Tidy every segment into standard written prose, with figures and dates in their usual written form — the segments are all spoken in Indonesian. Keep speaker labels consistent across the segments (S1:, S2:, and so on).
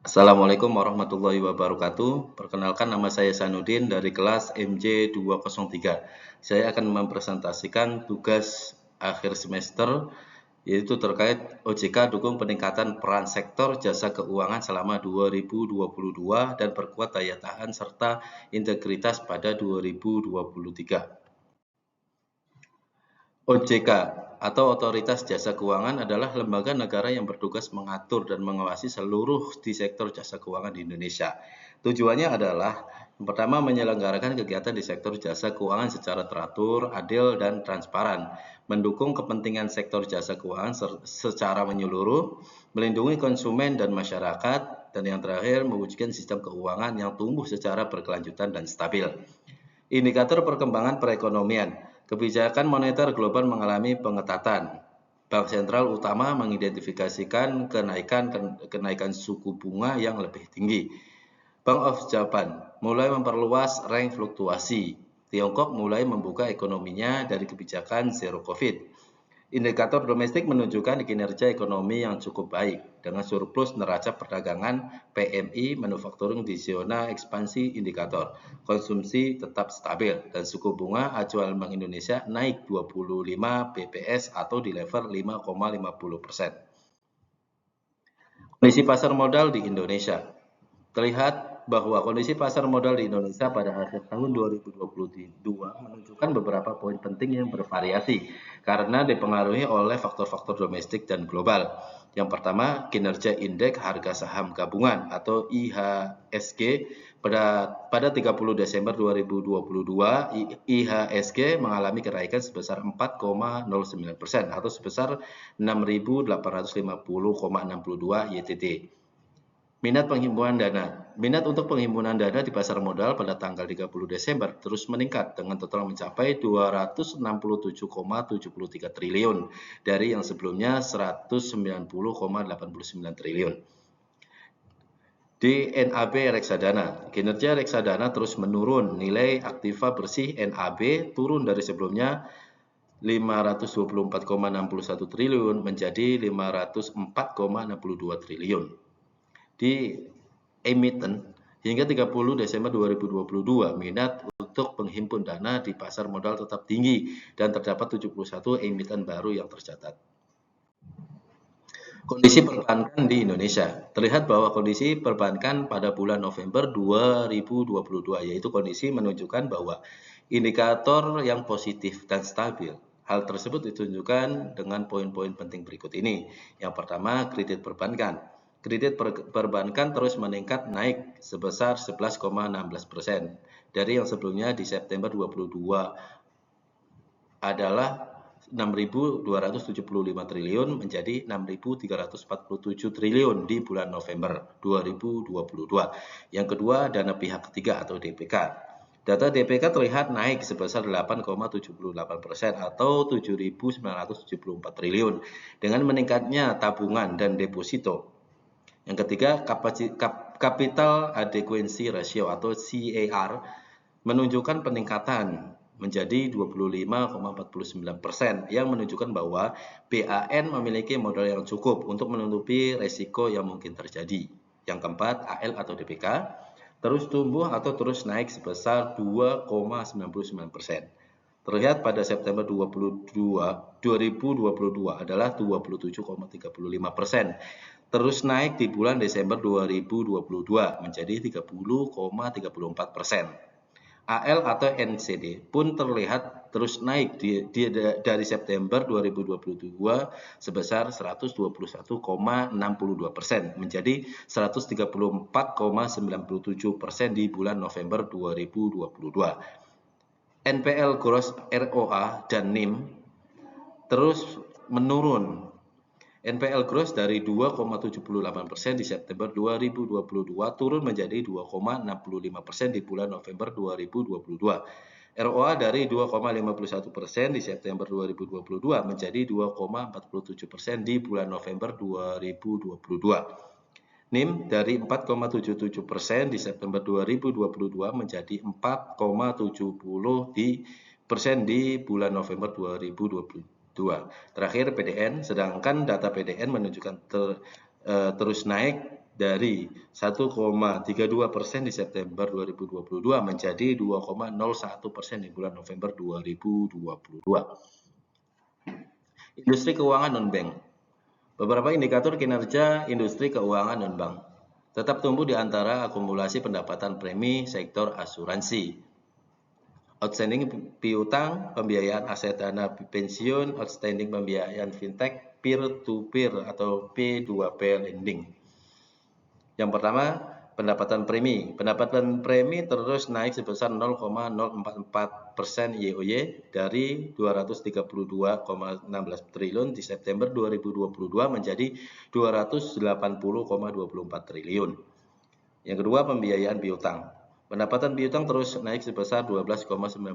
S1: Assalamualaikum warahmatullahi wabarakatuh. Perkenalkan, nama saya Sanudin dari kelas MJ203. Saya akan mempresentasikan tugas akhir semester, yaitu terkait OJK dukung peningkatan peran sektor jasa keuangan selama 2022 dan perkuat daya tahan serta integritas pada 2023. OJK atau Otoritas Jasa Keuangan adalah lembaga negara yang bertugas mengatur dan mengawasi seluruh di sektor jasa keuangan di Indonesia. Tujuannya adalah yang pertama, menyelenggarakan kegiatan di sektor jasa keuangan secara teratur, adil, dan transparan, mendukung kepentingan sektor jasa keuangan secara menyeluruh, melindungi konsumen dan masyarakat, dan yang terakhir, mewujudkan sistem keuangan yang tumbuh secara berkelanjutan dan stabil. Indikator perkembangan perekonomian. Kebijakan moneter global mengalami pengetatan. Bank sentral utama mengidentifikasikan kenaikan suku bunga yang lebih tinggi. Bank of Japan mulai memperluas range fluktuasi. Tiongkok mulai membuka ekonominya dari kebijakan zero COVID. Indikator domestik menunjukkan kinerja ekonomi yang cukup baik, dengan surplus neraca perdagangan PMI, manufacturing di zona ekspansi indikator, konsumsi tetap stabil, dan suku bunga acuan Bank Indonesia naik 25 bps atau di level 5,50%. Kondisi pasar modal di Indonesia. Terlihat bahwa kondisi pasar modal di Indonesia pada akhir tahun 2022 menunjukkan beberapa poin penting yang bervariasi karena dipengaruhi oleh faktor-faktor domestik dan global. Yang pertama, kinerja indeks harga saham gabungan atau IHSG pada 30 Desember 2022, IHSG mengalami kenaikan sebesar 4,09% atau sebesar 6.850,62 YTD. Minat penghimpunan dana. Minat untuk penghimpunan dana di pasar modal pada tanggal 30 Desember terus meningkat dengan total mencapai 267,73 triliun dari yang sebelumnya 190,89 triliun. Di NAB reksadana, kinerja reksadana terus menurun. Nilai aktiva bersih NAB turun dari sebelumnya 524,61 triliun menjadi 504,62 triliun. Di emiten, hingga 30 Desember 2022, minat untuk penghimpun dana di pasar modal tetap tinggi dan terdapat 71 emiten baru yang tercatat. Kondisi perbankan di Indonesia. Terlihat bahwa kondisi perbankan pada bulan November 2022, yaitu kondisi menunjukkan bahwa indikator yang positif dan stabil. Hal tersebut ditunjukkan dengan poin-poin penting berikut ini. Yang pertama, kredit perbankan. Kredit perbankan terus meningkat naik sebesar 11,16% dari yang sebelumnya di September 2022 adalah 6.275 triliun menjadi 6.347 triliun di bulan November 2022. Yang kedua, dana pihak ketiga atau DPK. Data DPK terlihat naik sebesar 8,78% atau 7.974 triliun dengan meningkatnya tabungan dan deposito. Yang ketiga, capital adequacy ratio atau CAR menunjukkan peningkatan menjadi 25,49% yang menunjukkan bahwa BAN memiliki modal yang cukup untuk menutupi resiko yang mungkin terjadi. Yang keempat, AL atau DPK terus tumbuh atau terus naik sebesar 2,99%. Terlihat pada September 2022 adalah 27,35%. Terus naik di bulan Desember 2022 menjadi 30,34%. AL atau NCD pun terlihat terus naik dari September 2022 sebesar 121,62% menjadi 134,97% di bulan November 2022. NPL gross ROA dan NIM terus menurun. NPL gross dari 2,78% di September 2022 turun menjadi 2,65% di bulan November 2022. ROA dari 2,51% di September 2022 menjadi 2,47% di bulan November 2022. NIM dari 4,77% di September 2022 menjadi 4,70% di bulan November 2022. Terakhir PDN, sedangkan data PDN menunjukkan terus naik dari 1,32% di September 2022 menjadi 2,01% di bulan November 2022. Industri keuangan non-bank. Beberapa indikator kinerja industri keuangan non-bank tetap tumbuh di antara akumulasi pendapatan premi sektor asuransi, outstanding piutang, pembiayaan aset dana pensiun, outstanding pembiayaan fintech, peer-to-peer atau P2P lending. Yang pertama, pendapatan premi. Pendapatan premi terus naik sebesar 0,044% YoY dari 232,16 triliun di September 2022 menjadi 280,24 triliun. Yang kedua, pembiayaan piutang. Pendapatan piutang terus naik sebesar 12,96%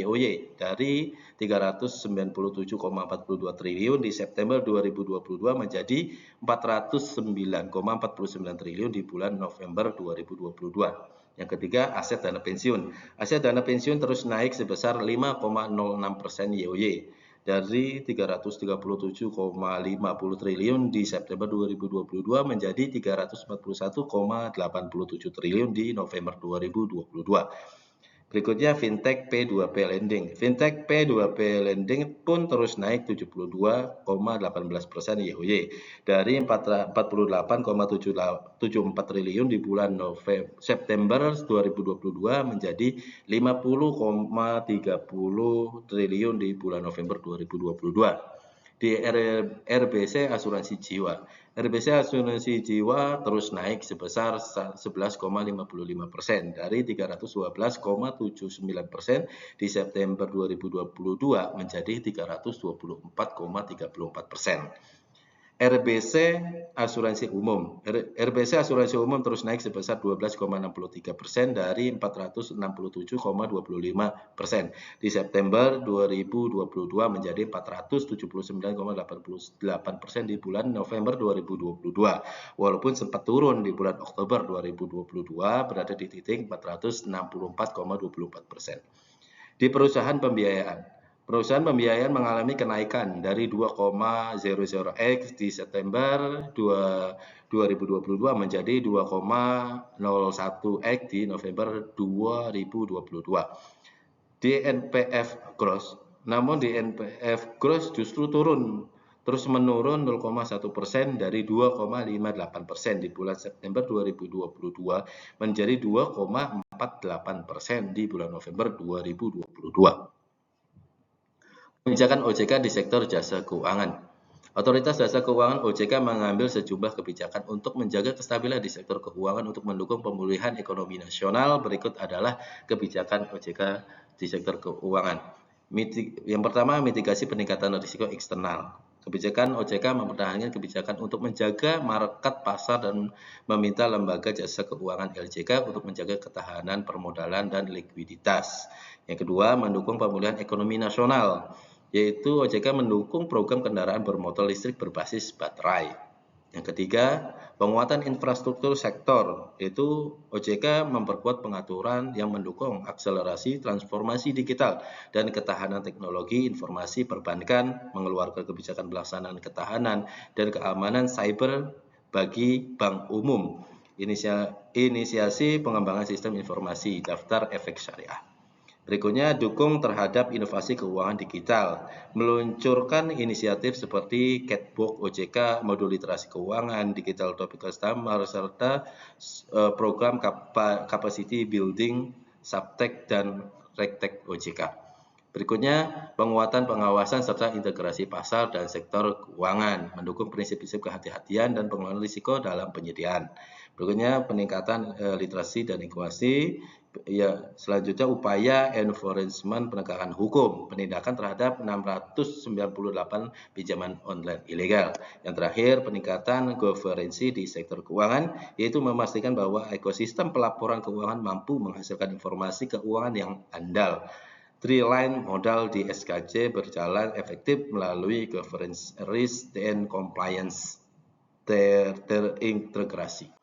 S1: YoY dari 397,42 triliun di September 2022 menjadi 409,49 triliun di bulan November 2022. Yang ketiga, aset dana pensiun. Aset dana pensiun terus naik sebesar 5,06% YoY dari 337,50 triliun di September 2022 menjadi 341,87 triliun di November 2022. Berikutnya fintech P2P lending. Fintech P2P lending pun terus naik 72,18% YoY dari 48,74 triliun di bulan September 2022 menjadi 50,30 triliun di bulan November 2022. Di RBC Asuransi Jiwa. RBC Asuransi Jiwa terus naik sebesar 11,55% dari 312,79% di September 2022 menjadi 324,34%. RBC Asuransi Umum. RBC Asuransi Umum terus naik sebesar 12,63% dari 467,25% di September 2022 menjadi 479,88% di bulan November 2022. Walaupun sempat turun di bulan Oktober 2022 berada di titik 464,24%. Di perusahaan pembiayaan. Perusahaan pembiayaan mengalami kenaikan dari 2,00x di September 2022 menjadi 2,01x di November 2022. Di NPF Gross, namun di NPF Gross justru terus menurun 0,1% dari 2,58% di bulan September 2022 menjadi 2,48% di bulan November 2022. Kebijakan OJK di sektor jasa keuangan. Otoritas Jasa Keuangan OJK mengambil sejumlah kebijakan untuk menjaga kestabilan di sektor keuangan untuk mendukung pemulihan ekonomi nasional. Berikut adalah kebijakan OJK di sektor keuangan. Yang pertama, mitigasi peningkatan risiko eksternal. Kebijakan OJK mempertahankan kebijakan untuk menjaga market pasar dan meminta lembaga jasa keuangan LJK untuk menjaga ketahanan permodalan dan likuiditas. Yang kedua, mendukung pemulihan ekonomi nasional, yaitu OJK mendukung program kendaraan bermotor listrik berbasis baterai. Yang ketiga, penguatan infrastruktur sektor, yaitu OJK memperkuat pengaturan yang mendukung akselerasi transformasi digital dan ketahanan teknologi informasi perbankan, mengeluarkan kebijakan pelaksanaan ketahanan dan keamanan cyber bagi bank umum, inisiasi pengembangan sistem informasi daftar efek syariah. Berikutnya, dukung terhadap inovasi keuangan digital, meluncurkan inisiatif seperti Catwalk OJK, modul literasi keuangan, digital topic customer, serta program capacity building, Subtech dan Regtech OJK. Berikutnya, penguatan pengawasan serta integrasi pasar dan sektor keuangan, mendukung prinsip-prinsip kehati-hatian dan pengelolaan risiko dalam penyediaan. Berikutnya, peningkatan literasi dan inklusi. Ya, selanjutnya upaya enforcement penegakan hukum, penindakan terhadap 698 pinjaman online ilegal. Yang terakhir, peningkatan governance di sektor keuangan, yaitu memastikan bahwa ekosistem pelaporan keuangan mampu menghasilkan informasi keuangan yang andal. Three-line modal di SKJ berjalan efektif melalui governance, risk, dan compliance terintegrasi.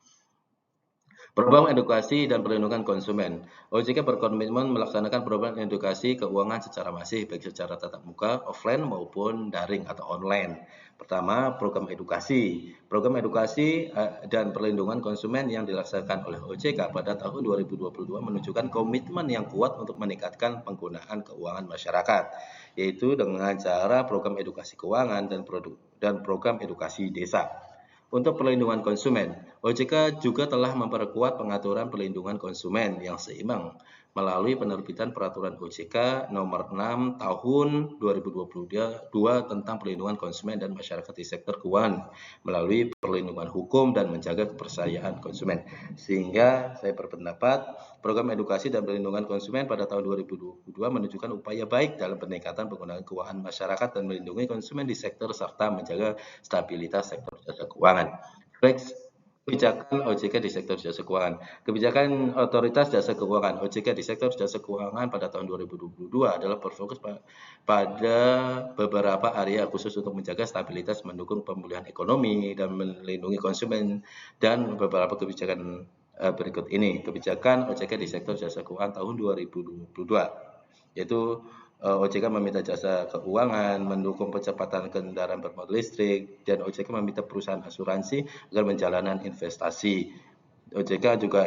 S1: Program edukasi dan perlindungan konsumen. OJK berkomitmen melaksanakan program edukasi keuangan secara masif, baik secara tatap muka, offline maupun daring atau online. Pertama, program edukasi. Program edukasi dan perlindungan konsumen yang dilaksanakan oleh OJK pada tahun 2022 menunjukkan komitmen yang kuat untuk meningkatkan penggunaan keuangan masyarakat, yaitu dengan cara program edukasi keuangan dan program edukasi desa. Untuk perlindungan konsumen, OJK juga telah memperkuat pengaturan perlindungan konsumen yang seimbang melalui penerbitan Peraturan OJK Nomor 6 Tahun 2022 tentang perlindungan konsumen dan masyarakat di sektor keuangan melalui perlindungan hukum dan menjaga kepercayaan konsumen. Sehingga saya berpendapat program edukasi dan perlindungan konsumen pada tahun 2022 menunjukkan upaya baik dalam peningkatan penggunaan keuangan masyarakat dan melindungi konsumen di sektor serta menjaga stabilitas sektor jasa keuangan. Baik, kebijakan OJK di sektor jasa keuangan. Kebijakan Otoritas Jasa Keuangan OJK di sektor jasa keuangan pada tahun 2022 adalah berfokus pada beberapa area khusus untuk menjaga stabilitas, mendukung pemulihan ekonomi, dan melindungi konsumen, dan beberapa kebijakan berikut ini. Kebijakan OJK di sektor jasa keuangan tahun 2022, yaitu OJK meminta jasa keuangan, mendukung percepatan kendaraan bermotor listrik, dan OJK meminta perusahaan asuransi agar menjalankan investasi. OJK juga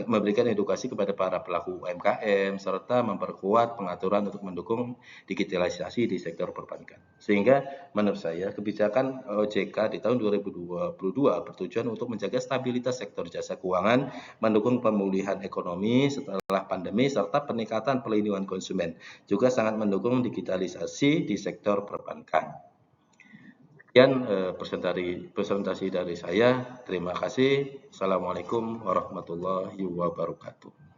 S1: memberikan edukasi kepada para pelaku UMKM serta memperkuat pengaturan untuk mendukung digitalisasi di sektor perbankan. Sehingga menurut saya kebijakan OJK di tahun 2022 bertujuan untuk menjaga stabilitas sektor jasa keuangan, mendukung pemulihan ekonomi setelah pandemi serta peningkatan perlindungan konsumen. Juga sangat mendukung digitalisasi di sektor perbankan. Sekian presentasi dari saya. Terima kasih. Assalamualaikum warahmatullahi wabarakatuh.